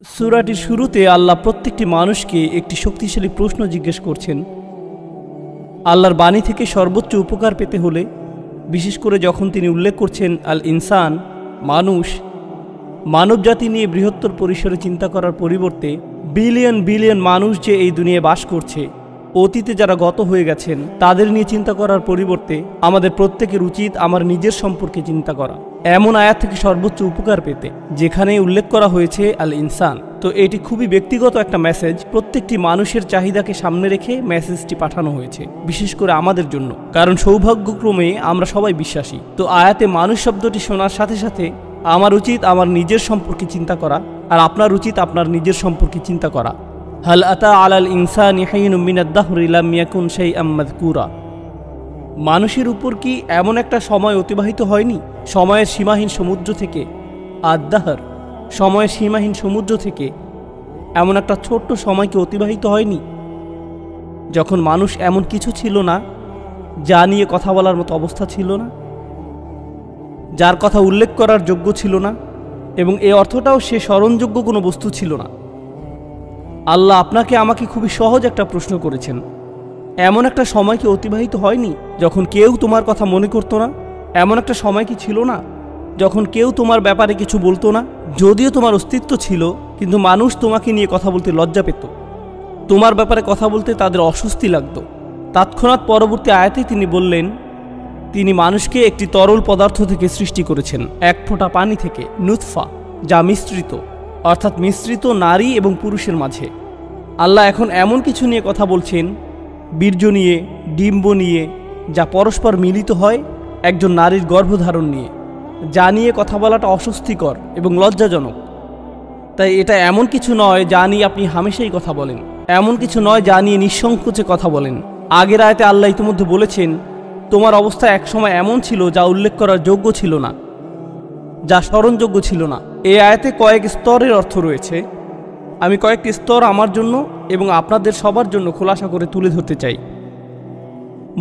সূরাটির শুরুতে আল্লাহ প্রত্যেকটি মানুষকে একটি শক্তিশালী প্রশ্ন জিজ্ঞেস করছেন। আল্লাহর বাণী থেকে সর্বোচ্চ উপকার পেতে হলে, বিশেষ করে যখন তিনি উল্লেখ করছেন আল ইনসান, মানুষ, মানবজাতি নিয়ে বৃহত্তর পরিসরে চিন্তা করার পরিবর্তে বিলিয়ন বিলিয়ন মানুষ যে এই দুনিয়ায় বাস করছে, অতীতে যারা গত হয়ে গেছেন তাদের নিয়ে চিন্তা করার পরিবর্তে আমাদের প্রত্যেকের উচিত আমার নিজের সম্পর্কে চিন্তা করা, এমন আয়াত থেকে সর্বোচ্চ উপকার পেতে, যেখানে উল্লেখ করা হয়েছে আল ইনসান। তো এটি খুবই ব্যক্তিগত একটা মেসেজ, প্রত্যেকটি মানুষের চাহিদাকে সামনে রেখে মেসেজটি পাঠানো হয়েছে, বিশেষ করে আমাদের জন্য, কারণ সৌভাগ্যক্রমে আমরা সবাই বিশ্বাসী। তো আয়াতে মানুষ শব্দটি শোনার সাথে সাথে আমার উচিত আমার নিজের সম্পর্কে চিন্তা করা, আর আপনার উচিত আপনার নিজের সম্পর্কে চিন্তা করা। হাল আতা আলাল ইনসানি হিনুম মিনাদ দাহরি লাম ইয়াকুন শাইআম মাযকুরা। মানুষের উপর কি এমন একটা সময় অতিবাহিত হয়নি সময়ের সীমাহীন সমুদ্র থেকে, আদ-দাহর, সময়ের সীমাহীন সমুদ্র থেকে এমন একটা ছোট্ট সময়কে অতিবাহিত হয়নি যখন মানুষ এমন কিছু ছিল না যা নিয়ে কথা বলার মতো অবস্থা ছিল না, যার কথা উল্লেখ করার যোগ্য ছিল না, এবং এই অর্থটাও সে স্মরণযোগ্য কোনো বস্তু ছিল না। আল্লাহ আপনাকে আমাকে খুবই সহজ একটা প্রশ্ন করেছেন, এমন একটা সময় কি অতিবাহিত হয়নি যখন কেউ তোমার কথা মনে করতো না? এমন একটা সময় কি ছিল না যখন কেউ তোমার ব্যাপারে কিছু বলতো না? যদিও তোমার অস্তিত্ব ছিল, কিন্তু মানুষ তোমাকে নিয়ে কথা বলতে লজ্জা পেত, তোমার ব্যাপারে কথা বলতে তাদের অস্বস্তি লাগত। তৎক্ষণাৎ পরবর্তী আয়াতে তিনি বললেন, তিনি মানুষকে একটি তরল পদার্থ থেকে সৃষ্টি করেছেন, এক ফোঁটা পানি থেকে, নুতফা, যা মিশ্রিত, অর্থাৎ মিশ্রিত নারী এবং পুরুষের মাঝে। আল্লাহ এখন এমন কিছু নিয়ে কথা বলছেন, বীর্য নিয়ে, ডিম্ব নিয়ে, যা পরস্পর মিলিত হয় একজন নারীর গর্ভধারণ নিয়ে, যা নিয়ে কথা বলাটা অস্বস্তিকর এবং লজ্জাজনক। তাই এটা এমন কিছু নয় যা নিয়ে আপনি হামেশাই কথা বলেন, এমন কিছু নয় যা নিয়ে নিঃসংকোচে কথা বলেন। আগের আয়াতে আল্লাহ ইতিমধ্যে বলেছেন, তোমার অবস্থা একসময় এমন ছিল যা উল্লেখ করার যোগ্য ছিল না, যা স্মরণযোগ্য ছিল না। এই আয়াতে কয়েক স্তরের অর্থ রয়েছে, আমি কয়েকটি স্তর আমার জন্য এবং আপনাদের সবার জন্য খোলাসা করে তুলে ধরতে চাই।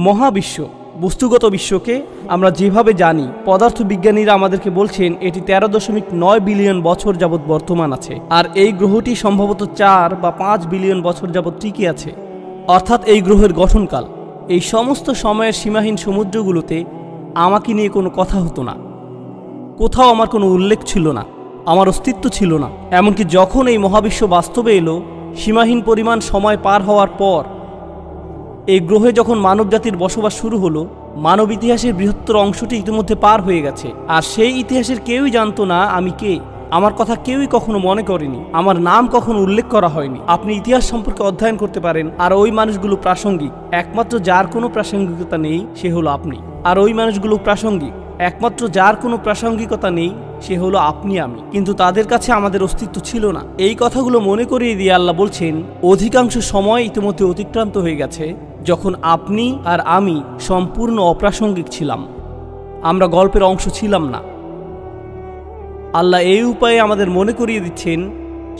মহাবিশ্ব, বস্তুগত বিশ্বকে আমরা যেভাবে জানি, পদার্থবিজ্ঞানীরা আমাদেরকে বলছেন এটি 13.9 বিলিয়ন বছর যাবৎ বর্তমান আছে, আর এই গ্রহটি সম্ভবত 4 বা 5 বিলিয়ন বছর যাবৎ টিকে আছে, অর্থাৎ এই গ্রহের গঠনকাল। এই সমস্ত সময়ের সীমাহীন সমুদ্রগুলোতে আমাকে নিয়ে কোনো কথা হতো না, কোথাও আমার কোনো উল্লেখ ছিল না, আমার অস্তিত্ব ছিল না। এমনকি যখন এই মহাবিশ্ব বাস্তবে এলো, সীমাহীন পরিমাণ সময় পার হওয়ার পর এই গ্রহে যখন মানবজাতির বসবাস শুরু হলো, মানব ইতিহাসের বৃহত্তর অংশটি ইতিমধ্যে পার হয়ে গেছে, আর সেই ইতিহাসের কেউই জানতো না আমি কে, আমার কথা কেউই কখনো মনে করেনি, আমার নাম কখনো উল্লেখ করা হয়নি। আপনি ইতিহাস সম্পর্কে অধ্যয়ন করতে পারেন, আর ওই মানুষগুলো প্রাসঙ্গিক, একমাত্র যার কোনো প্রাসঙ্গিকতা নেই সে হলো আপনি। আর ওই মানুষগুলো প্রাসঙ্গিক, একমাত্র যার কোনো প্রাসঙ্গিকতা নেই সে হলো আপনি, আমি। কিন্তু তাদের কাছে আমাদের অস্তিত্ব ছিল না। এই কথাগুলো মনে করিয়ে দিয়ে আল্লাহ বলছেন, অধিকাংশ সময় ইতিমধ্যে অতিক্রান্ত হয়ে গেছে যখন আপনি আর আমি সম্পূর্ণ অপ্রাসঙ্গিক ছিলাম, আমরা গল্পের অংশ ছিলাম না। আল্লাহ এই উপায়ে আমাদের মনে করিয়ে দিচ্ছেন,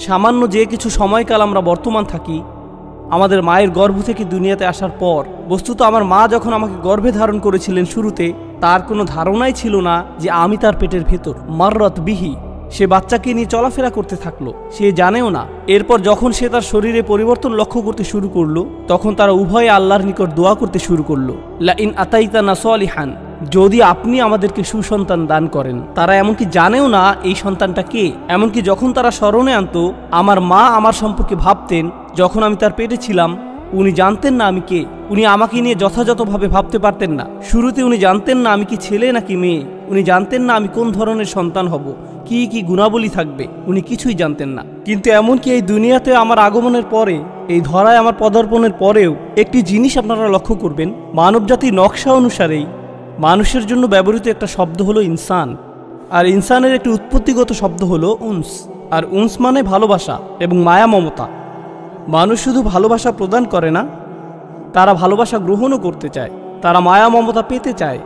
সামান্য যে কিছু সময়কাল আমরা বর্তমান থাকি, আমাদের মায়ের গর্ভ থেকে দুনিয়াতে আসার পর, বস্তুত আমার মা যখন আমাকে গর্ভে ধারণ করেছিলেন শুরুতে, তার কোনো ধারণাই ছিল না যে আমি তার পেটের ভেতর। মাররত বিহি, সে বাচ্চাকে নিয়ে চলাফেরা করতে থাকলো, সে জানেও না। এরপর যখন সে তার শরীরে পরিবর্তন লক্ষ্য করতে শুরু করলো, তখন তারা উভয়ে আল্লাহর নিকট দোয়া করতে শুরু করলো, লা ইন আতাইতানা সালিহান, যদি আপনি আমাদেরকে সুসন্তান দান করেন। তারা এমনকি জানেও না এই সন্তানটা কে। এমনকি যখন তারা স্মরণে আনতো, আমার মা আমার সম্পর্কে ভাবতেন, যখন আমি তার পেটে ছিলাম উনি জানতেন না আমি কে, উনি আমাকে নিয়ে যথাযথভাবে ভাবতে পারতেন না। শুরুতে উনি জানতেন না আমি কি ছেলে নাকি মেয়ে, উনি জানতেন না আমি কোন ধরনের সন্তান হব, কি কি গুণাবলী থাকবে, উনি কিছুই জানতেন না। কিন্তু এমনকি এই দুনিয়াতে আমার আগমনের পরে, এই ধরায় আমার পদার্পণের পরেও একটি জিনিস আপনারা লক্ষ্য করবেন, মানবজাতির নকশা অনুসারেই মানুষের জন্য ব্যবহৃত একটা শব্দ হলো ইনসান, আর ইনসানের একটি উৎপত্তিগত শব্দ হলো উনস, আর উনস মানে ভালোবাসা এবং মায়া মমতা। মানুষ শুধু ভালোবাসা প্রদান করে না, তারা ভালোবাসা গ্রহণও করতে চায়, তারা মায়া মমতা পেতে চায়।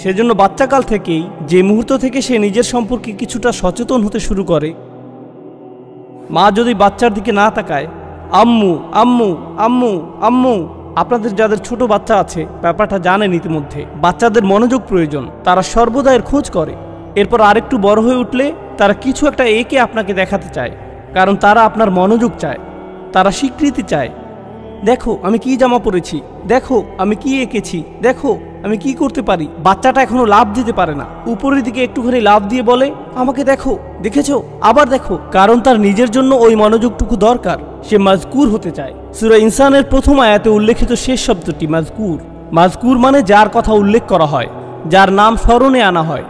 সেজন্য বাচ্চাকাল থেকেই, যে মুহূর্ত থেকে সে নিজের সম্পর্কে কিছুটা সচেতন হতে শুরু করে, মা যদি বাচ্চার দিকে না তাকায়, আম্মু আম্মু আম্মু আম্মু, আপনাদের যাদের ছোট বাচ্চা আছে ব্যাপারটা জানেন ইতিমধ্যে, বাচ্চাদের মনোযোগ প্রয়োজন, তারা সর্বদা এর খোঁজ করে। এরপর আরেকটু বড় হয়ে উঠলে তারা কিছু একটা এঁকে আপনাকে দেখাতে চায়, কারণ তারা আপনার মনোযোগ চায়, তারা স্বীকৃতি চায়। দেখো আমি কি জামা পরেছি, দেখো আমি কি এঁকেছি, দেখো আমি কি করতে পারি। বাচ্চাটা এখনো লাফ দিতে পারে না, উপরের দিকে একটুখানি লাফ দিয়ে বলে আমাকে দেখো, দেখেছো, আবার দেখো, কারণ তার নিজের জন্য ওই মনোযোগটুকু দরকার। সে মাজকুর হতে চায়। সূরা ইনসানের প্রথম আয়াতে উল্লেখিত শেষ শব্দটি মাজকুর। মাজকুর মানে যার কথা উল্লেখ করা হয়, যার নাম স্মরণে আনা হয়।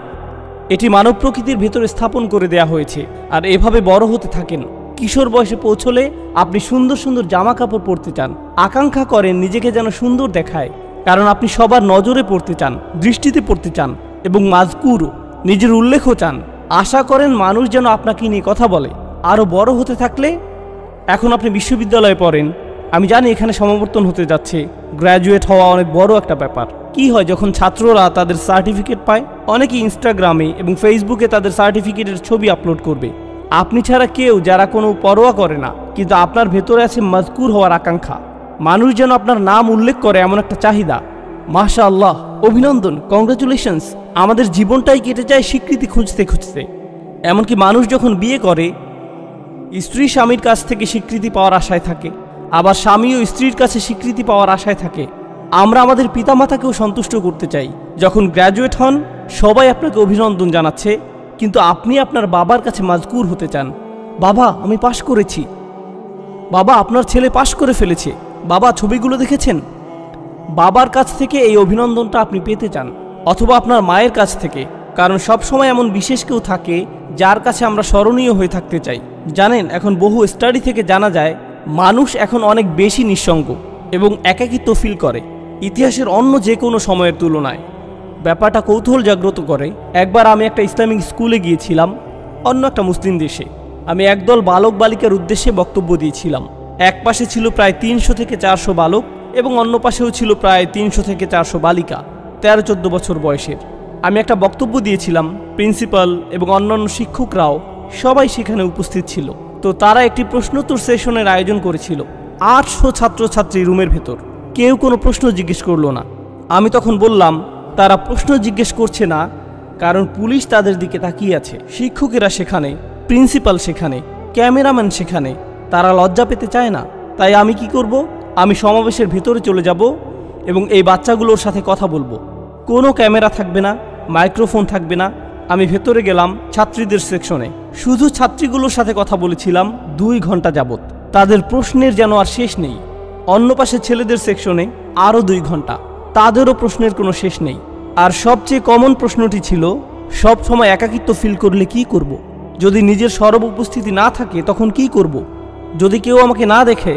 এটি মানব প্রকৃতির ভেতরে স্থাপন করে দেয়া হয়েছে। আর এভাবে বড় হতে থাকেন। কিশোর বয়সে পৌঁছলে আপনি সুন্দর সুন্দর জামা কাপড় পরতে চান, আকাঙ্ক্ষা করেন নিজেকে যেন সুন্দর দেখায়, কারণ আপনি সবার নজরে পড়তে চান, দৃষ্টিতে পড়তে চান, এবং মাজকুরও নিজের উল্লেখও চান। আশা করেন মানুষ যেন আপনাকে নিয়ে কথা বলে। আরও বড় হতে থাকলে, এখন আপনি বিশ্ববিদ্যালয়ে পড়েন, আমি জানি এখানে সমাবর্তন হতে যাচ্ছে, গ্র্যাজুয়েট হওয়া অনেক বড় একটা ব্যাপার। কি হয় যখন ছাত্ররা তাদের সার্টিফিকেট পায়? অনেকে ইনস্টাগ্রামে এবং ফেসবুকে তাদের সার্টিফিকেটের ছবি আপলোড করবে। আপনি ছাড়া কেউ যারা কোনো পরোয়া করে না, কিন্তু আপনার ভেতরে আছে মাজকুর হওয়ার আকাঙ্ক্ষা। মানুষ যেন আপনার নাম উল্লেখ করে এমন একটা চাহিদা। মাশাআল্লাহ, অভিনন্দন, কংগ্রাচুলেশনস। আমাদের জীবনটাই কেটে যায় স্বীকৃতি খুঁজতে খুঁজতে। এমনকি মানুষ যখন বিয়ে করে, স্ত্রী স্বামীর কাছ থেকে স্বীকৃতি পাওয়ার আশায় থাকে, আবার স্বামীও স্ত্রীর কাছে স্বীকৃতি পাওয়ার আশায় থাকে। আমরা আমাদের পিতামাতাকেও সন্তুষ্ট করতে চাই। যখন গ্র্যাজুয়েট হন, সবাই আপনাকে অভিনন্দন জানাচ্ছে, কিন্তু আপনি আপনার বাবার কাছে মাজকুর হতে চান। বাবা আমি পাশ করেছি, বাবা আপনার ছেলে পাশ করে ফেলেছে, বাবা ছবিগুলো দেখেছেন। বাবার কাছ থেকে এই অভিনন্দনটা আপনি পেতে চান, অথবা আপনার মায়ের কাছ থেকে, কারণ সব সময় এমন বিশেষ কেউ থাকে যার কাছে আমরা স্মরণীয় হয়ে থাকতে চাই। জানেন, এখন বহু স্টাডি থেকে জানা যায় মানুষ এখন অনেক বেশি নিঃসঙ্গ এবং একাকিত্ব ফিল করে ইতিহাসের অন্য যে কোনো সময়ের তুলনায়। ব্যাপারটা কৌতূহল জাগ্রত করে। একবার আমি একটা ইসলামিক স্কুলে গিয়েছিলাম, অন্য একটা মুসলিম দেশে। আমি একদল বালক বালিকার উদ্দেশ্যে বক্তব্য দিয়েছিলাম। এক পাশে ছিল প্রায় 300 থেকে 400 বালক এবং অন্য পাশেও ছিল প্রায় 300 থেকে 400 বালিকা 13-14 বছর বয়সের। আমি একটা বক্তব্য দিয়েছিলাম, প্রিন্সিপাল এবং অন্যান্য শিক্ষকরাও সবাই সেখানে উপস্থিত ছিল। তো তারা একটি প্রশ্নোত্তর সেশনের আয়োজন করেছিল। 800 ছাত্রছাত্রী রুমের ভেতর, কেউ কোনো প্রশ্ন জিজ্ঞেস করলো না। আমি তখন বললাম, তারা প্রশ্ন জিজ্ঞেস করছে না কারণ পুলিশ তাদের দিকে তাকিয়ে আছে, শিক্ষকেরা সেখানে, প্রিন্সিপাল সেখানে, ক্যামেরাম্যান সেখানে, তারা লজ্জা পেতে চায় না। তাই আমি কি করব? আমি সমাবেশের ভেতরে চলে যাব এবং এই বাচ্চাগুলোর সাথে কথা বলবো। কোনো ক্যামেরা থাকবে না, মাইক্রোফোন থাকবে না। আমি ভেতরে গেলাম ছাত্রীদের সেকশনে, শুধু ছাত্রীগুলোর সাথে কথা বলেছিলাম 2 ঘন্টা যাবত। তাদের প্রশ্নের যেন আর শেষ নেই। অন্য পাশে ছেলেদের সেকশনে আরও 2 ঘন্টা, তাদেরও প্রশ্নের কোনো শেষ নেই। আর সবচেয়ে কমন প্রশ্নটি ছিল, সব সময় একাকিত্ব ফিল করলে কি করব? যদি নিজের সরব উপস্থিতি না থাকে তখন কি করব? যদি কেউ আমাকে না দেখে?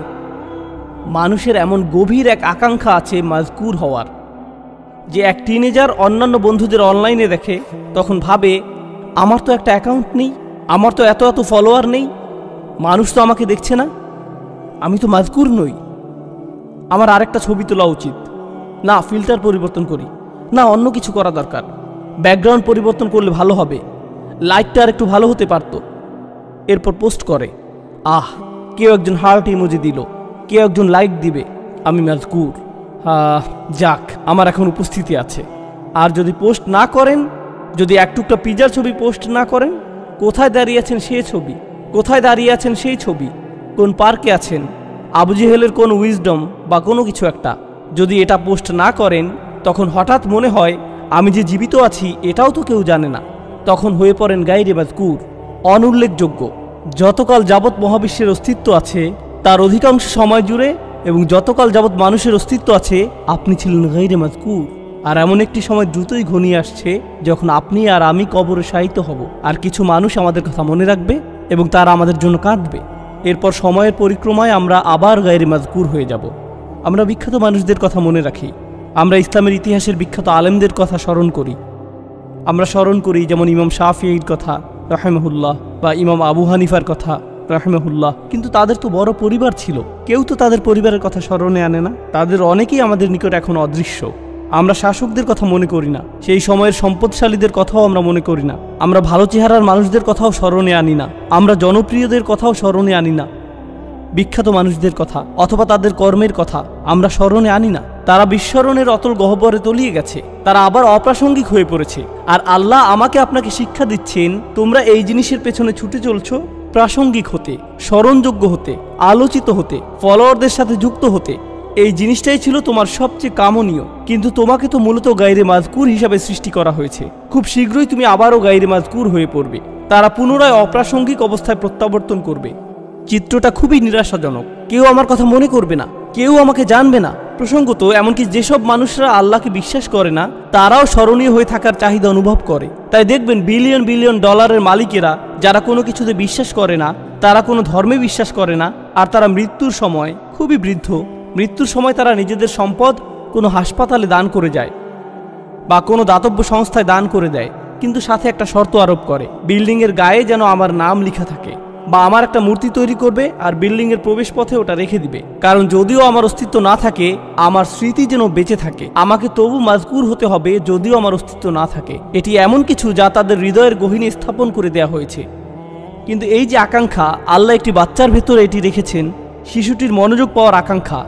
মানুষের এমন গভীর এক আকাঙ্ক্ষা আছে মাজকুর হওয়ার, যে এক টিনেজার অন্যান্য বন্ধুদের অনলাইনে দেখে, তখন ভাবে আমার তো একটা অ্যাকাউন্ট নেই, আমার তো এত এত ফলোয়ার নেই, মানুষ তো আমাকে দেখছে না, আমি তো মাজকুর নই, আমার আরেকটা ছবি তোলা উচিত, না ফিল্টার পরিবর্তন করি, না অন্য কিছু করা দরকার, ব্যাকগ্রাউন্ড পরিবর্তন করলে ভালো হবে, লাইটটা আর একটু ভালো হতে পারত। এরপর পোস্ট করে, কেউ একজন হার্ট ইমোজি দিল, কেউ একজন লাইক দিবে, আমি মাজকুর। যাক, আমার এখন উপস্থিতি আছে। আর যদি পোস্ট না করেন, যদি এক টুকটা পিজার ছবি পোস্ট না করেন, কোথায় দাঁড়িয়ে আছেন সেই ছবি, কোথায় দাঁড়িয়ে আছেন সেই ছবি, কোন পার্কে আছেন, আবু জেহেলের কোন উইজডম বা কোনো কিছু একটা, যদি এটা পোস্ট না করেন, তখন হঠাৎ মনে হয় আমি যে জীবিত আছি এটাও তো কেউ জানে না। তখন হয়ে পড়েন গায়রে মাজকুর, অনুল্লেখযোগ্য। যতকাল যাবৎ মহাবিশ্বের অস্তিত্ব আছে তার অধিকাংশ সময় জুড়ে এবং যতকাল যাবৎ মানুষের অস্তিত্ব আছে আপনি ছিলেন গায়রে মাজকুর। আর এমন একটি সময় দ্রুতই ঘনিয়ে আসছে যখন আপনি আর আমি কবরে শায়িত হব, আর কিছু মানুষ আমাদের কথা মনে রাখবে এবং তারা আমাদের জন্য কাঁদবে। এরপর সময়ের পরিক্রমায় আমরা আবার গায়রে মাজকুর হয়ে যাব। আমরা বিখ্যাত মানুষদের কথা মনে রাখি, আমরা ইসলামের ইতিহাসের বিখ্যাত আলেমদের কথা স্মরণ করি। আমরা স্মরণ করি যেমন ইমাম শাফিঈর কথা রাহিমাহুল্লাহ বা ইমাম আবু হানিফার কথা রাহিমাহুল্লাহ, কিন্তু তাদের তো বড় পরিবার ছিল, কেউ তো তাদের পরিবারের কথা স্মরণে আনে না। তাদের অনেকেই আমাদের নিকট এখন অদৃশ্য। আমরা শাসকদের কথা মনে করি না, সেই সময়ের সম্পদশালীদের কথাও আমরা মনে করি না, আমরা ভালো চেহারার মানুষদের কথাও স্মরণে আনি না, আমরা জনপ্রিয়দের কথাও স্মরণে আনি না। বিখ্যাত মানুষদের কথা অথবা তাদের কর্মের কথা আমরা স্মরণে আনি না। তারা বিস্মরণের অতল গহ্বরে তলিয়ে গেছে, তারা আবার অপ্রাসঙ্গিক হয়ে পড়েছে। আর আল্লাহ আমাকে আপনাকে শিক্ষা দিচ্ছেন, তোমরা এই জিনিসের পেছনে ছুটে চলছো প্রাসঙ্গিক হতে, স্মরণযোগ্য হতে, আলোচিত হতে, ফলোয়ারদের সাথে যুক্ত হতে। এই জিনিসটাই ছিল তোমার সবচেয়ে কামনীয়, কিন্তু তোমাকে তো মূলত গায়রে মাজকুর হিসাবে সৃষ্টি করা হয়েছে। খুব শীঘ্রই তুমি আবারও গায়রে মাজকুর হয়ে পড়বে। তারা পুনরায় অপ্রাসঙ্গিক অবস্থায় প্রত্যাবর্তন করবে। চিত্রটা খুবই নিরাশাজনক। কেউ আমার কথা মনে করবে না, কেউ আমাকে জানবে না। প্রসঙ্গত এমনকি যেসব মানুষরা আল্লাহকে বিশ্বাস করে না তারাও স্মরণীয় হয়ে থাকার চাহিদা অনুভব করে। তাই দেখবেন বিলিয়ন বিলিয়ন ডলারের মালিকেরা যারা কোনো কিছুতে বিশ্বাস করে না, তারা কোনো ধর্মে বিশ্বাস করে না, আর তারা মৃত্যুর সময় খুবই বৃদ্ধ, মৃত্যুর সময় তারা নিজেদের সম্পদ কোনো হাসপাতালে দান করে যায় বা কোনো দাতব্য সংস্থায় দান করে দেয়, কিন্তু সাথে একটা শর্ত আরোপ করে, বিল্ডিংয়ের গায়ে যেন আমার নাম লেখা থাকে, বা আমার একটা মূর্তি তৈরি করবে আর বিল্ডিংয়ের প্রবেশ পথে ওটা রেখে দিবে। কারণ যদিও আমার অস্তিত্ব না থাকে, আমার স্মৃতি যেন বেঁচে থাকে। আমাকে তবু মাজকুর হতে হবে যদিও আমার অস্তিত্ব না থাকে। এটি এমন কিছু যা তাদের হৃদয়ের গহীনে স্থাপন করে দেয়া হয়েছে। কিন্তু এই যে আকাঙ্ক্ষা, আল্লাহ একটি বাচ্চার ভেতরে এটি রেখেছেন, শিশুটির মনোযোগ পাওয়ার আকাঙ্ক্ষা,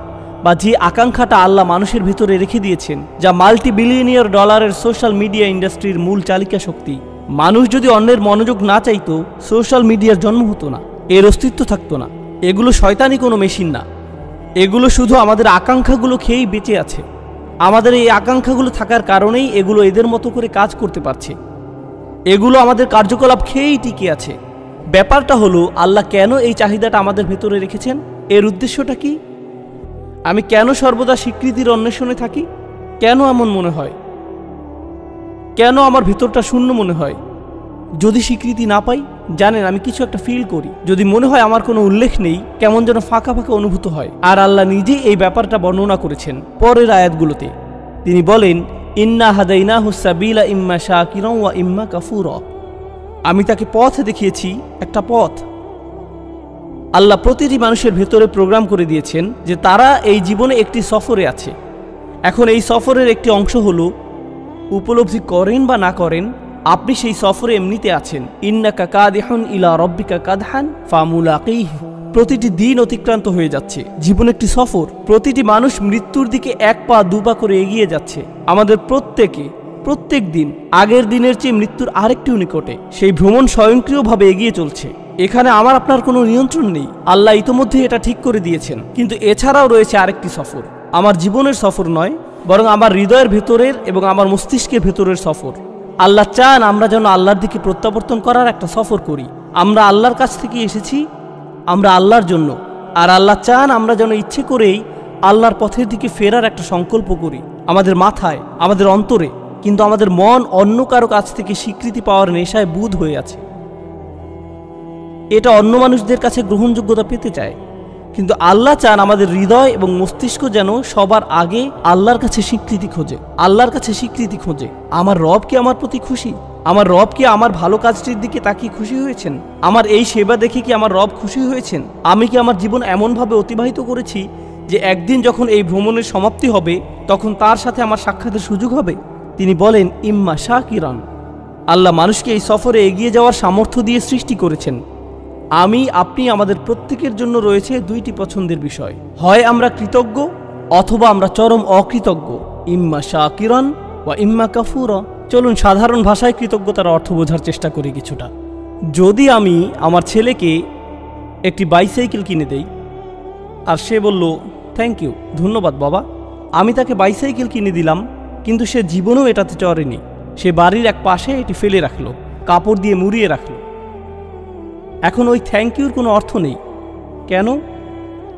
বা যে আকাঙ্ক্ষাটা আল্লাহ মানুষের ভিতরে রেখে দিয়েছেন, যা মাল্টি বিলিয়নিয়ার ডলারের সোশ্যাল মিডিয়া ইন্ডাস্ট্রির মূল চালিকা শক্তি। মানুষ যদি অন্যের মনোযোগ না চাইতো, সোশ্যাল মিডিয়ার জন্ম হতো না, এর অস্তিত্ব থাকতো না। এগুলো শয়তানি কোনো মেশিন না, এগুলো শুধু আমাদের আকাঙ্ক্ষাগুলো খেয়েই বেঁচে আছে। আমাদের এই আকাঙ্ক্ষাগুলো থাকার কারণেই এগুলো এদের মতো করে কাজ করতে পারছে। এগুলো আমাদের কার্যকলাপ খেয়েই টিকে আছে। ব্যাপারটা হলো, আল্লাহ কেন এই চাহিদাটা আমাদের ভেতরে রেখেছেন? এর উদ্দেশ্যটা কি? আমি কেন সর্বদা স্বীকৃতির অন্বেষণে থাকি? কেন এমন মনে হয়? কেন আমার ভিতরটা শূন্য মনে হয়? যদি স্বীকৃতি না পাই, জানেন আমি কিছু একটা ফিল করি। যদি মনে হয় আমার কোনো উল্লেখ নেই, কেমন যেন ফাঁকা ফাঁকা অনুভূত হয়। আর আল্লাহ নিজেই এই ব্যাপারটা বর্ণনা করেছেন পরের আয়াতগুলোতে। তিনি বলেন, ইন্না হাদাইনাহু সাবিলা ইম্মা শাকিরান ওয়া ইম্মা কাফুরা। আমি তাকে পথ দেখিয়েছি, একটা পথ। আল্লাহ প্রতিটি মানুষের ভেতরে প্রোগ্রাম করে দিয়েছেন যে তারা এই জীবনে একটি সফরে আছে। এখন এই সফরের একটি অংশ হলো, উপলব্ধি করেন বা না করেন, আপনি সেই সফরে এমনিতে আছেন। ইন্নাকা কাদিহুন ইলা রব্বিকা কাদহান ফামুলাকিহি। প্রতিটি দিন অতিক্রান্ত হয়ে যাচ্ছে, জীবন একটি সফর। প্রতিটি মানুষ মৃত্যুর দিকে এক পা দুপা করে এগিয়ে যাচ্ছে। আমাদের প্রত্যেক দিন আগের দিনের চেয়ে মৃত্যুর আরেকটু নিকটে। সেই ভ্রমণ স্বয়ংক্রিয়ভাবে এগিয়ে চলছে। এখানে আমার আপনার কোনো নিয়ন্ত্রণ নেই, আল্লাহ ইতোমধ্যে এটা ঠিক করে দিয়েছেন। কিন্তু এছাড়াও রয়েছে আরেকটি সফর, আমার জীবনের সফর নয়, বরং আমার হৃদয়ের ভেতরের এবং আমার মস্তিষ্কের ভেতরের সফর। আল্লাহ চান আমরা যেন আল্লাহর দিকে প্রত্যাবর্তন করার একটা সফর করি। আমরা আল্লাহর কাছ থেকে এসেছি, আমরা আল্লাহর জন্য। আর আল্লাহ চান আমরা যেন ইচ্ছে করেই আল্লাহর পথের দিকে ফেরার একটা সংকল্প করি, আমাদের মাথায়, আমাদের অন্তরে। কিন্তু আমাদের মন অন্য কারো কাছ থেকে স্বীকৃতি পাওয়ার নেশায় বুঁদ হয়ে আছে। এটা অন্য মানুষদের কাছে গ্রহণযোগ্যতা পেতে চায়। কিন্তু আল্লাহ চান আমাদের হৃদয় এবং মস্তিষ্ক যেন সবার আগে আল্লাহর কাছে স্বীকৃতি খোঁজে, আল্লাহর কাছে স্বীকৃতি খোঁজে। আমার রব কি আমার প্রতি খুশি? আমার রব কি আমার ভালো কাজটির দিকে তাকিয়ে খুশি হয়েছেন? আমার এই সেবা দেখে কি আমার রব খুশি হয়েছেন? আমি কি আমার জীবন এমনভাবে অতিবাহিত করেছি যে একদিন যখন এই ভ্রমণের সমাপ্তি হবে, তখন তার সাথে আমার সাক্ষাতের সুযোগ হবে? তিনি বলেন, ইম্মা শাকিরান। আল্লাহ মানুষকে এই সফরে এগিয়ে যাওয়ার সামর্থ্য দিয়ে সৃষ্টি করেছেন। আপনি আমাদের প্রত্যেকের জন্য রয়েছে দুইটি পছন্দের বিষয়, হয় আমরা কৃতজ্ঞ অথবা আমরা চরম অকৃতজ্ঞ। ইম্মা শাকিরান ওয়া ইম্মা কাফুরা। চলুন সাধারণ ভাষায় কৃতজ্ঞতার অর্থ বোঝার চেষ্টা করি কিছুটা। যদি আমি আমার ছেলেকে একটি বাইসাইকেল কিনে দেই আর সে বলল, থ্যাংক ইউ, ধন্যবাদ বাবা, আমি তাকে বাইসাইকেল কিনে দিলাম, কিন্তু সে জীবনেও এটাতে চড়েনি। সে বাড়ির এক পাশে এটি ফেলে রাখলো, কাপড় দিয়ে মুড়িয়ে রাখলো। এখন ওই থ্যাংক ইউর কোনো অর্থ নেই। কেন?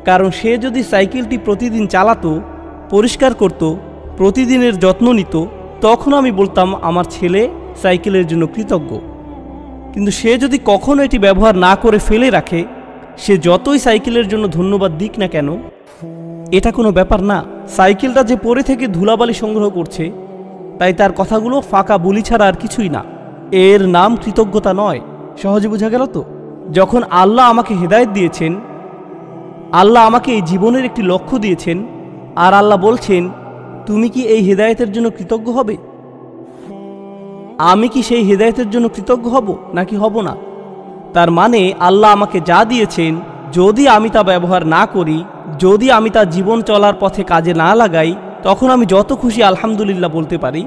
কারণ সে যদি সাইকেলটি প্রতিদিন চালাতো, পরিষ্কার করত, প্রতিদিনের যত্ন নিত, তখন আমি বলতাম আমার ছেলে সাইকেলের জন্য কৃতজ্ঞ। কিন্তু সে যদি কখনো এটি ব্যবহার না করে ফেলে রাখে, সে যতই সাইকেলের জন্য ধন্যবাদ দিক না কেন, এটা কোনো ব্যাপার না। সাইকেলটা যে পরে থেকে ধুলাবালি সংগ্রহ করছে, তাই তার কথাগুলো ফাঁকা বুলি ছাড়া আর কিছুই না। এর নাম কৃতজ্ঞতা নয়। সহজে বোঝা গেল তো? যখন আল্লাহ আমাকে হেদায়েত দিয়েছেন, আল্লাহ আমাকে এই জীবনের একটি লক্ষ্য দিয়েছেন, আর আল্লাহ বলছেন, তুমি কি এই হেদায়েতের জন্য কৃতজ্ঞ হবে? আমি কি সেই হেদায়েতের জন্য কৃতজ্ঞ হব নাকি হব না? তার মানে আল্লাহ আমাকে যা দিয়েছেন, যদি আমি তা ব্যবহার না করি, যদি আমি তা জীবন চলার পথে কাজে না লাগাই, তখন আমি যত খুশি আলহামদুলিল্লাহ বলতে পারি,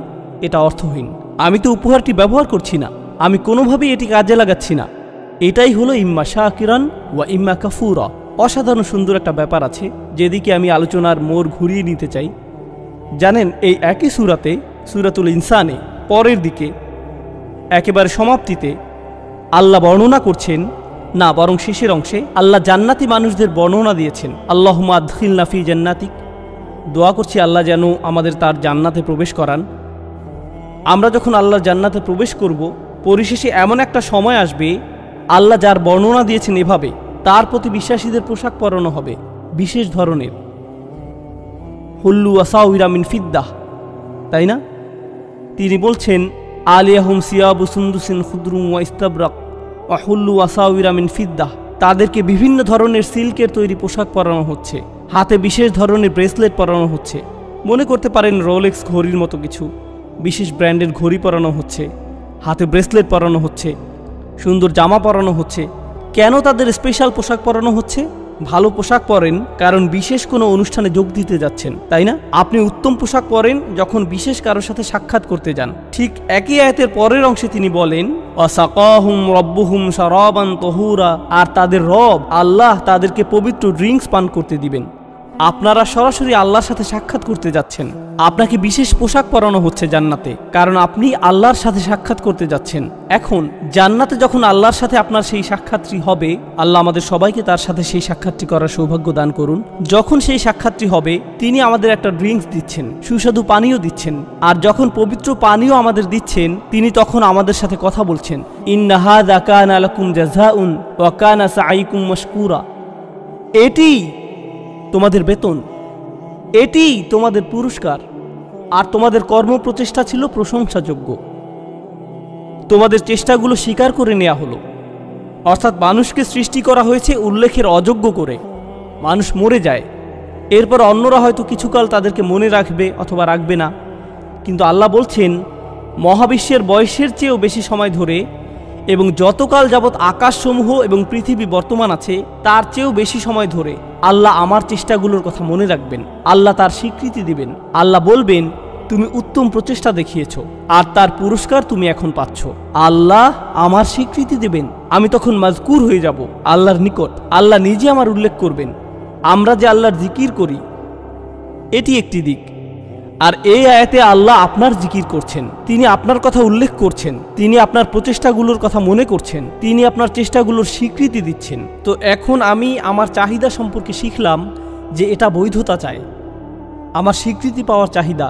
এটা অর্থহীন। আমি তো উপহারটি ব্যবহার করছি না, আমি কোনোভাবেই এটি কাজে লাগাচ্ছি না। এটাই হলো ইম্মা শাকিরান ওয়া ইম্মা কাফুরা। অসাধারণ সুন্দর একটা ব্যাপার আছে, যেদিকে আমি আলোচনার মোড় ঘুরিয়ে নিতে চাই। জানেন, এই একই সূরাতে, সূরাতুল ইনসানে পরের দিকে একেবারে সমাপ্তিতে আল্লাহ বর্ণনা করছেন, না বরং শেষের অংশে আল্লাহ জান্নাতি মানুষদের বর্ণনা দিয়েছেন। আল্লাহুম্মা আদখিলনা ফি জান্নাতিক। দোয়া করছি আল্লাহ যেন আমাদের তার জান্নাতে প্রবেশ করান। আমরা যখন আল্লাহর জান্নাতে প্রবেশ করব, পরিশেষে এমন একটা সময় আসবে, আল্লাহ যার বর্ণনা দিয়েছেন এভাবে, তার প্রতি বিশ্বাসীদের পোশাক পরানো হবে বিশেষ ধরনের, হুল্লু আসাউরা মিন ফিদ্দাহ, তাই না? তিনি বলছেন, আলিয়াহুম সিয়াবু সুন্দুসিন খুদরুম ওয়া ইস্তাবরাক ওয়া হুল্লু আসাউরা মিন ফিদ্দাহ। তাদেরকে বিভিন্ন ধরনের সিল্কের তৈরি পোশাক পরানো হচ্ছে, হাতে বিশেষ ধরনের ব্রেসলেট পরানো হচ্ছে। মনে করতে পারেন রোলেক্স ঘড়ির মতো কিছু, বিশেষ ব্র্যান্ডের ঘড়ি পরানো হচ্ছে, হাতে ব্রেসলেট পরানো হচ্ছে, সুন্দর জামা পরানো হচ্ছে। কেন তাদের স্পেশাল পোশাক পরানো হচ্ছে? ভালো পোশাক পরেন কারণ বিশেষ কোনো অনুষ্ঠানে যোগ দিতে যাচ্ছেন, তাই না? আপনি উত্তম পোশাক পরেন যখন বিশেষ কারোর সাথে সাক্ষাৎ করতে যান। ঠিক একই আয়াতের পরের অংশে তিনি বলেন, ওয়াসাকাহুম রব্বুহুম শারাবান তাহুরা। আর তাদের রব আল্লাহ তাদেরকে পবিত্র ড্রিঙ্কস পান করতে দিবেন। আপনারা সরাসরি আল্লাহর সাথে সাক্ষাৎ করতে যাচ্ছেন, আপনাকে বিশেষ পোশাক পরানো হচ্ছে জান্নাতে, কারণ আপনি আল্লাহর সাথে সাক্ষাৎ করতে যাচ্ছেন। এখন জান্নাতে যখন আল্লাহর সাথে আপনার সেই সাক্ষাৎটি হবে, আল্লাহ আমাদের সবাইকে তার সাথে সেই সাক্ষাৎটি করার সৌভাগ্য দান করুন। যখন সেই সাক্ষাৎটি হবে, তিনি আমাদের একটা ড্রিঙ্কস দিচ্ছেন, সুস্বাদু পানীয় দিচ্ছেন। আর যখন পবিত্র পানীয় আমাদের দিচ্ছেন, তিনি তখন আমাদের সাথে কথা বলছেন, ইন্না হাযা কানা লাকুম জাযাউন ওয়া কানা সাঈকুম মাশকুরা। এটি তোমাদের বেতন, এটি তোমাদের পুরস্কার, আর তোমাদের কর্মপ্রচেষ্টা ছিল প্রশংসাযোগ্য। তোমাদের চেষ্টাগুলো স্বীকার করে নেওয়া হলো। অর্থাৎ মানুষকে সৃষ্টি করা হয়েছে উল্লেখের অযোগ্য করে। মানুষ মরে যায়, এরপর অন্যরা হয়তো কিছুকাল তাদেরকে মনে রাখবে অথবা রাখবে না, কিন্তু আল্লাহ বলছেন, মহাবিশ্বের বয়সের চেয়েও বেশি সময় ধরে এবং যতকাল যাবৎ আকাশসমূহ এবং পৃথিবী বর্তমান আছে তার চেয়েও বেশি সময় ধরে আল্লাহ আমার চেষ্টাগুলোর কথা মনে রাখবেন। আল্লাহ তার স্বীকৃতি দিবেন। আল্লাহ বলবেন, তুমি উত্তম প্রচেষ্টা দেখিয়েছো, আর তার পুরস্কার তুমি এখন পাচ্ছ। আল্লাহ আমার স্বীকৃতি দেবেন, আমি তখন মাজকুর হয়ে যাব আল্লাহর নিকট। আল্লাহ নিজে আমার উল্লেখ করবেন। আমরা যে আল্লাহর জিকির করি, এটি একটি দিক। আর এই আয়াতে আল্লাহ আপনার জিকির করছেন, তিনি আপনার কথা উল্লেখ করছেন, তিনি আপনার প্রচেষ্টাগুলোর কথা মনে করছেন, তিনি আপনার চেষ্টাগুলোর স্বীকৃতি দিচ্ছেন। তো এখন আমি আমার চাহিদা সম্পর্কে শিখলাম যে এটা বৈধতা চায়, আমার স্বীকৃতি পাওয়ার চাহিদা,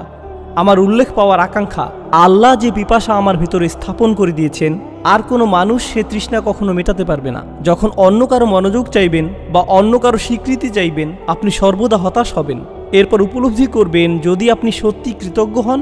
আমার উল্লেখ পাওয়ার আকাঙ্ক্ষা। আল্লাহ যে পিপাসা আমার ভিতরে স্থাপন করে দিয়েছেন, আর কোনো মানুষ সে তৃষ্ণা কখনো মেটাতে পারবে না। যখন অন্য কারো মনোযোগ চাইবেন বা অন্য কারো স্বীকৃতি চাইবেন, আপনি সর্বদা হতাশ হবেন। এরপর উপলব্ধি করবেন, যদি আপনি সত্যি কৃতজ্ঞ হন,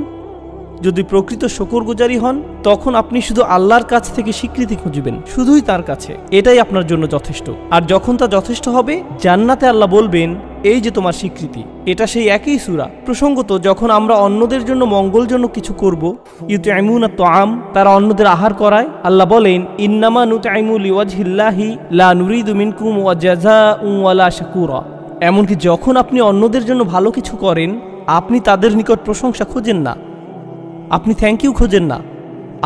যদি প্রকৃত শুকরগুজারি হন, তখন আপনি শুধু আল্লাহর কাছ থেকে স্বীকৃতি খুঁজবেন, শুধুই তার কাছে। এটাই আপনার জন্য যথেষ্ট। আর যখন তা যথেষ্ট হবে, জান্নাতে আল্লাহ বলবেন, এই যে তোমার স্বীকৃতি। এটা সেই একই সূরা। প্রসঙ্গত, যখন আমরা অন্যদের জন্য মঙ্গলজনক কিছু করব, ইউতঈমুনা তাআম, তারা অন্যদের আহার করায়, আল্লাহ বলেন, ইন্নামা নুতঈমু লিওয়াজহিল্লাহি লা নুরিদু মিনকুম ওয়াজাযাউন ওয়ালা শাকুরা। এমনকি যখন আপনি অন্যদের জন্য ভালো কিছু করেন, আপনি তাদের নিকট প্রশংসা খোঁজেন না, আপনি থ্যাংক ইউ খোঁজেন না,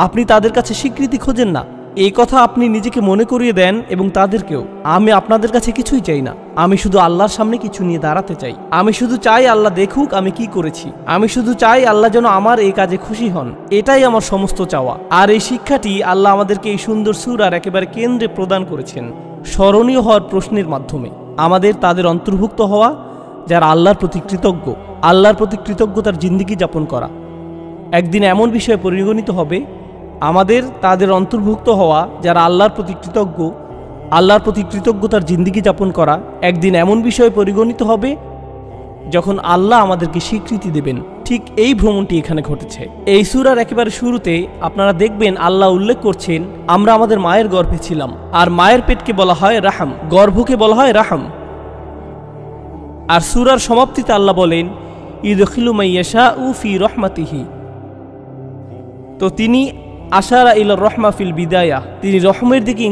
আপনি তাদের কাছে স্বীকৃতি খোঁজেন না। এই কথা আপনি নিজেকে মনে করিয়ে দেন এবং তাদেরকেও। আমি আপনাদের কাছে কিছুই চাই না, আমি শুধু আল্লাহর সামনে কিছু নিয়ে দাঁড়াতে চাই। আমি শুধু চাই আল্লাহ দেখুক আমি কি করেছি। আমি শুধু চাই আল্লাহ যেন আমার এই কাজে খুশি হন। এটাই আমার সমস্ত চাওয়া। আর এই শিক্ষাটি আল্লাহ আমাদেরকে এই সুন্দর সূরার একেবারে কেন্দ্রে প্রদান করেছেন, স্মরণীয় হওয়ার প্রশ্নের মাধ্যমে। আমাদের তাদের অন্তর্ভুক্ত হওয়া যারা আল্লাহর প্রতি কৃতজ্ঞ, আল্লাহর প্রতি কৃতজ্ঞতার জিন্দেগি যাপন করা। একদিন এমন বিষয়ে পরিগণিত হবে, আমাদের তাদের অন্তর্ভুক্ত হওয়া যারা আল্লাহর প্রতি কৃতজ্ঞ, আল্লাহর প্রতি কৃতজ্ঞতার জিন্দেগি যাপন করা একদিন এমন বিষয়ে পরিগণিত হবে যখন আল্লাহ আমাদেরকে স্বীকৃতি দেবেন। ঠিক এই ভ্রমণটি এখানে ঘটেছে। এই সূরার একেবারে শুরুতে আপনারা দেখবেন আল্লাহ উল্লেখ করছেন, আমরা আমাদের মায়ের গর্ভে ছিলাম। আর মায়ের পেটকে বলা হয় রাহাম, গর্ভকে বলা হয় রাহাম। আর সূরার সমাপ্তিতে আল্লাহ বলেন, ইদখিলু মান ইয়াশাউ ফি রাহমাতিহি। তো তিনি আশারা ইলা রহমা ফিল বিদায়া, তিনি রহমের দিকে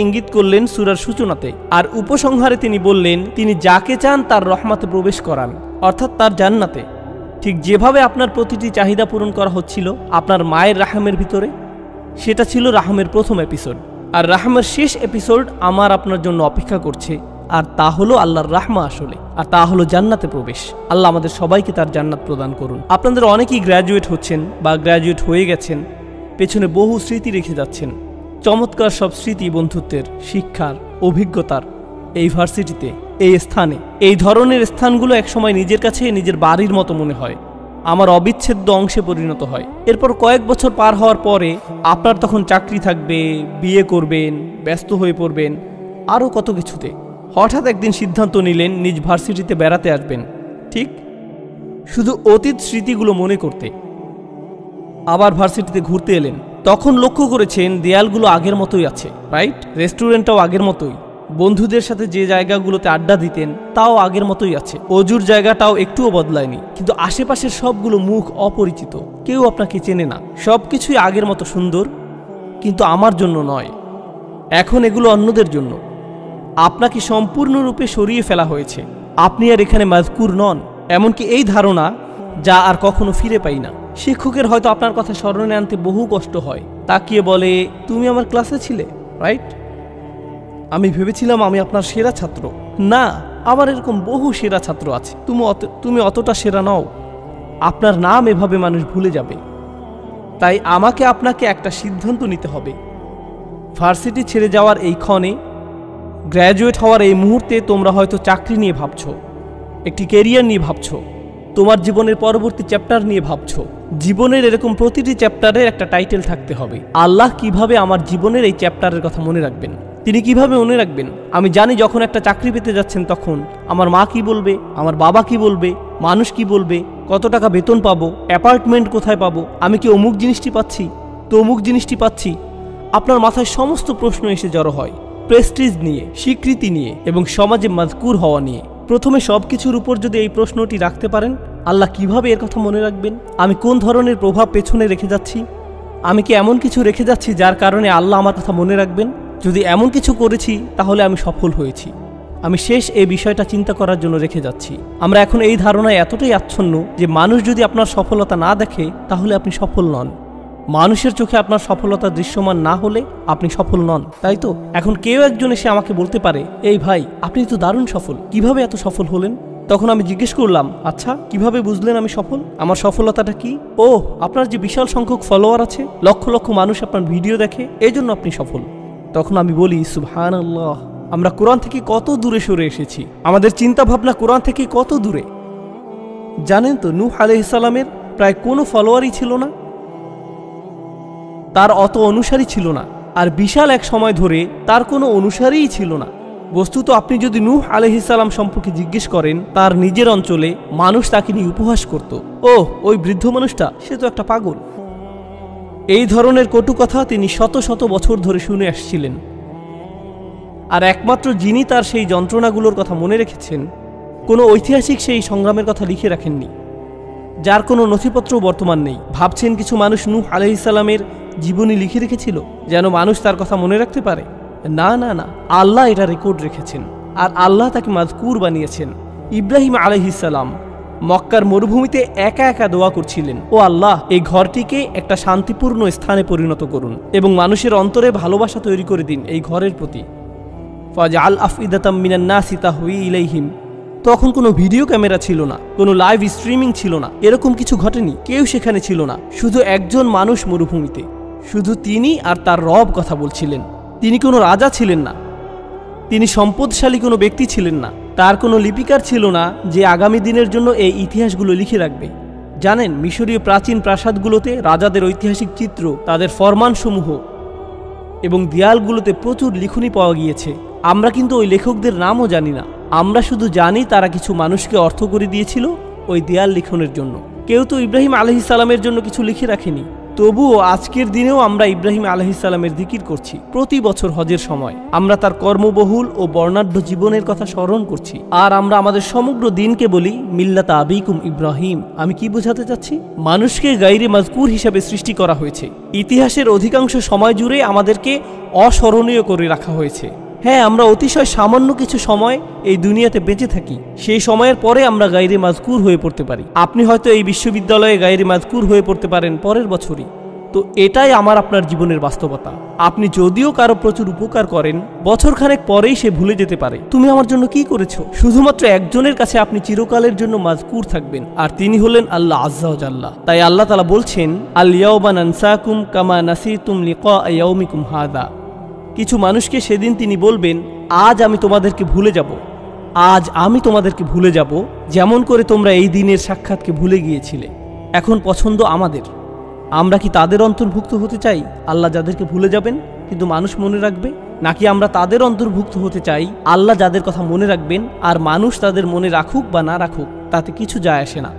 ইঙ্গিত করলেন সূরার সূচনাতে। আর উপসংহারে তিনি বললেন তিনি যাকে চান তার রহমাতে প্রবেশ করান, অর্থাৎ তার জান্নাতে। ঠিক যেভাবে আপনার প্রতিটি চাহিদা পূরণ করা হচ্ছিল আপনার মায়ের রাহমের ভিতরে, সেটা ছিল রাহমের প্রথম এপিসোড। আর রাহমের শেষ এপিসোড আমার আপনার জন্য অপেক্ষা করছে, আর তা হলো আল্লাহর রাহমা আসলে, আর তা হলো জান্নাতে প্রবেশ। আল্লাহ আমাদের সবাইকে তার জান্নাত প্রদান করুন। আপনাদের অনেকেই গ্র্যাজুয়েট হচ্ছেন বা গ্র্যাজুয়েট হয়ে গেছেন, পেছনে বহু স্মৃতি রেখে যাচ্ছেন, চমৎকার সব স্মৃতি, বন্ধুত্বের, শিক্ষার, অভিজ্ঞতার। এই ভার্সিটিতে, এই স্থানে, এই ধরনের স্থানগুলো একসময় নিজের কাছে নিজের বাড়ির মতো মনে হয়, আমার অবিচ্ছেদ্য অংশে পরিণত হয়। এরপর কয়েক বছর পার হওয়ার পরে আপনার তখন চাকরি থাকবে, বিয়ে করবেন, ব্যস্ত হয়ে পড়বেন, আরও কত কিছুতে। হঠাৎ একদিন সিদ্ধান্ত নিলেন নিজ ভার্সিটিতে বেড়াতে আসবেন, ঠিক শুধু অতীত স্মৃতিগুলো মনে করতে। আবার ভার্সিটিতে ঘুরতে এলেন, তখন লক্ষ্য করেছেন দেয়ালগুলো আগের মতোই আছে, রাইট? রেস্টুরেন্টটাও আগের মতোই, বন্ধুদের সাথে যে জায়গাগুলোতে আড্ডা দিতেন তাও আগের মতোই আছে, অজুর জায়গাটাও একটুও বদলায়নি। কিন্তু আশেপাশের সবগুলো মুখ অপরিচিত, কেউ আপনাকে চেনে না। সবকিছুই আগের মতো সুন্দর, কিন্তু আমার জন্য নয়, এখন এগুলো অন্যদের জন্য। আপনাকে সম্পূর্ণরূপে সরিয়ে ফেলা হয়েছে, আপনি আর এখানে মাজকুর নন। এমনকি এই ধারণা, যা আর কখনো ফিরে পাই না। শিক্ষকের হয়তো আপনার কথা স্মরণে আনতে বহু কষ্ট হয়, তাকিয়ে বলে তুমি আমার ক্লাসে ছিলে, রাইট? আমি ভেবেছিলাম আমি আপনার সেরা ছাত্র। না, আমার এরকম বহু সেরা ছাত্র আছে, তুমি অতটা সেরা নও। আপনার নাম এভাবে মানুষ ভুলে যাবে। তাই আমাকে আপনাকে একটা সিদ্ধান্ত নিতে হবে। ভার্সিটি ছেড়ে যাওয়ার এই ক্ষণে, গ্র্যাজুয়েট হওয়ার এই মুহূর্তে তোমরা হয়তো চাকরি নিয়ে ভাবছো, একটি ক্যারিয়ার নিয়ে ভাবছো, তোমার জীবনের পরবর্তী চ্যাপ্টার নিয়ে ভাবছো। জীবনের এরকম প্রতিটি চ্যাপ্টারের একটা টাইটেল থাকতে হবে। আল্লাহ কিভাবে আমার জীবনের এই চ্যাপ্টারের কথা মনে রাখবেন? তিনি কিভাবে মনে রাখবেন? আমি জানি যখন একটা চাকরি পেতে যাচ্ছেন তখন আমার মা কি বলবে, আমার বাবা কি বলবে, মানুষ কি বলবে, কত টাকা বেতন পাবো, অ্যাপার্টমেন্ট কোথায় পাবো, আমি কি অমুক জিনিসটি পাচ্ছি, তো অমুক জিনিসটি পাচ্ছি। আপনার মাথায় সমস্ত প্রশ্ন এসে জড়ো হয়, প্রেস্টিজ নিয়ে, স্বীকৃতি নিয়ে এবং সমাজে মাজকুর হওয়া নিয়ে। প্রথমে সব কিছুর উপর যদি এই প্রশ্নটি রাখতে পারেন, আল্লাহ কিভাবে এর কথা মনে রাখবেন? আমি কোন ধরনের প্রভাব পেছনে রেখে যাচ্ছি? আমি কি এমন কিছু রেখে যাচ্ছি যার কারণে আল্লাহ আমার কথা মনে রাখবেন? যদি এমন কিছু করেছি তাহলে আমি সফল হয়েছি। আমি শেষ এই বিষয়টা চিন্তা করার জন্য রেখে যাচ্ছি। আমরা এখন এই ধারণায় এতটাই আচ্ছন্ন যে মানুষ যদি আপনার সফলতা না দেখে তাহলে আপনি সফল নন। মানুষের চোখে আপনার সফলতা দৃশ্যমান না হলে আপনি সফল নন, তাই তো? এখন কেউ একজন এসে আমাকে বলতে পারে, এই ভাই আপনি তো দারুণ সফল, কিভাবে এত সফল হলেন? তখন আমি জিজ্ঞেস করলাম, আচ্ছা কিভাবে বুঝলেন আমি সফল? আমার সফলতাটা কি? ও, আপনার যে বিশাল সংখ্যক ফলোয়ার আছে, লক্ষ লক্ষ মানুষ আপনার ভিডিও দেখে, এই জন্য আপনি সফল। তখন আমি বলি, সুবহানাল্লাহ, আমরা কোরআন থেকে কত দূরে সরে এসেছি, আমাদের চিন্তা ভাবনা কোরআন থেকে কত দূরে। জানেন তো, নূহ আলাইহিস সালামের প্রায় কোনো ফলোয়ারই ছিল না, তার অত অনুসারী ছিল না, আর বিশাল এক সময় ধরে তার কোনো অনুসারীই ছিল না। বস্তুত আপনি যদি নূহ আলাইহিস সালাম সম্পর্কে জিজ্ঞেস করেন, তার নিজের অঞ্চলে মানুষ তাকে নিয়ে উপহাস করত, ও ওই বৃদ্ধ মানুষটা, সে তো একটা পাগল। এই ধরনের কটু কথা তিনি শত শত বছর ধরে শুনে আসছিলেন। আর একমাত্র যিনি তার সেই যন্ত্রণাগুলোর কথা মনে রেখেছেন, কোনো ঐতিহাসিক সেই সংগ্রামের কথা লিখে রাখেননি, যার কোনো নথিপত্র বর্তমান নেই। ভাবছেন কিছু মানুষ নূহ আলাইহিস সালামের জীবনী লিখে রেখেছিল যেন মানুষ তার কথা মনে রাখতে পারে? না না না, আল্লাহ এটা রেকর্ড রেখেছেন, আর আল্লাহ তাকে মাজকুর বানিয়েছেন। ইব্রাহিম আলাইহিস সালাম মক্কার মরুভূমিতে একা একা দোয়া করছিলেন, ও আল্লাহ, এই ঘরটিকে একটা শান্তিপূর্ণ স্থানে পরিণত করুন এবং মানুষের অন্তরে ভালোবাসা তৈরি করে দিন এই ঘরের প্রতি। ফাজআল আফইদাতাম মিনান নাসি তাহওয়ি ইলাইহিম। তখন কোনো ভিডিও ক্যামেরা ছিল না, কোনো লাইভ স্ট্রিমিং ছিল না, এরকম কিছু ঘটেনি, কেউ সেখানে ছিল না, শুধু একজন মানুষ মরুভূমিতে, শুধু তিনি আর তার রব কথা বলছিলেন। তিনি কোনো রাজা ছিলেন না, তিনি সম্পদশালী কোনো ব্যক্তি ছিলেন না, তার কোনো লিপিকার ছিল না যে আগামী দিনের জন্য এই ইতিহাসগুলো লিখে রাখবে। জানেন, মিশরীয় প্রাচীন প্রাসাদগুলোতে রাজাদের ঐতিহাসিক চিত্র, তাদের ফরমানসমূহ এবং দেয়ালগুলোতে প্রচুর লিখনি পাওয়া গিয়েছে। আমরা কিন্তু ওই লেখকদের নামও জানি না, আমরা শুধু জানি তারা কিছু মানুষকে অর্থ করে দিয়েছিল ওই দেয়াল লিখনের জন্য। কেউ তো ইব্রাহিম আলাইহিস সালামের জন্য কিছু লিখে রাখেনি, তবুও আজকের দিনেও আমরা ইব্রাহিম আলাইহিস সালামের জিকির করছি। প্রতি বছর হজের সময় আমরা তার কর্মবহুল ও বর্ণাঢ্য জীবনের কথা স্মরণ করছি। আর আমরা আমাদের সমগ্র দিনকে বলি মিল্লাতা আবিকুম ইব্রাহিম। আমি কি বোঝাতে চাচ্ছি? মানুষকে গায়রে মাজকুর হিসাবে সৃষ্টি করা হয়েছে। ইতিহাসের অধিকাংশ সময় জুড়ে আমাদেরকে অস্মরণীয় করে রাখা হয়েছে। হ্যাঁ, আমরা অতিশয় সামান্য কিছু সময় এই দুনিয়াতে বেঁচে থাকি, সেই সময়ের পরে আমরা গায়রে মাজকুর হয়ে পড়তে পারি। আপনি হয়তো এই বিশ্ববিদ্যালয়ে গায়রে মাজকুর হয়ে পড়তে পারেন পরের বছরই। তো এটাই আমার আপনার জীবনের বাস্তবতা। আপনি যদিও কারো প্রচুর উপকার করেন, বছরখানেক পরেই সে ভুলে যেতে পারে তুমি আমার জন্য কি করেছো। শুধুমাত্র একজনের কাছে আপনি চিরকালের জন্য মাজকুর থাকবেন, আর তিনি হলেন আল্লাহ আজ্জা ওয়া জাল্লা। তাই আল্লাহ তাআলা বলছেন, আল ইয়াওমা নানসাকুম কামা নাসিতুম লিকা ইয়াউমিকুম হাদা। কিছু মানুষকে সেদিন তিনি বলবেন, আজ আমি তোমাদেরকে ভুলে যাব, আজ আমি তোমাদেরকে ভুলে যাব, যেমন করে তোমরা এই দিনের সাক্ষাৎকে ভুলে গিয়েছিলে। এখন পছন্দ আমাদের, আমরা কি তাদের অন্তর্ভুক্ত হতে চাই আল্লাহ যাদেরকে ভুলে যাবেন কিন্তু মানুষ মনে রাখবে, নাকি আমরা তাদের অন্তর্ভুক্ত হতে চাই আল্লাহ যাদের কথা মনে রাখবেন আর মানুষ তাদের মনে রাখুক বা না রাখুক তাতে কিছু যায় আসে না।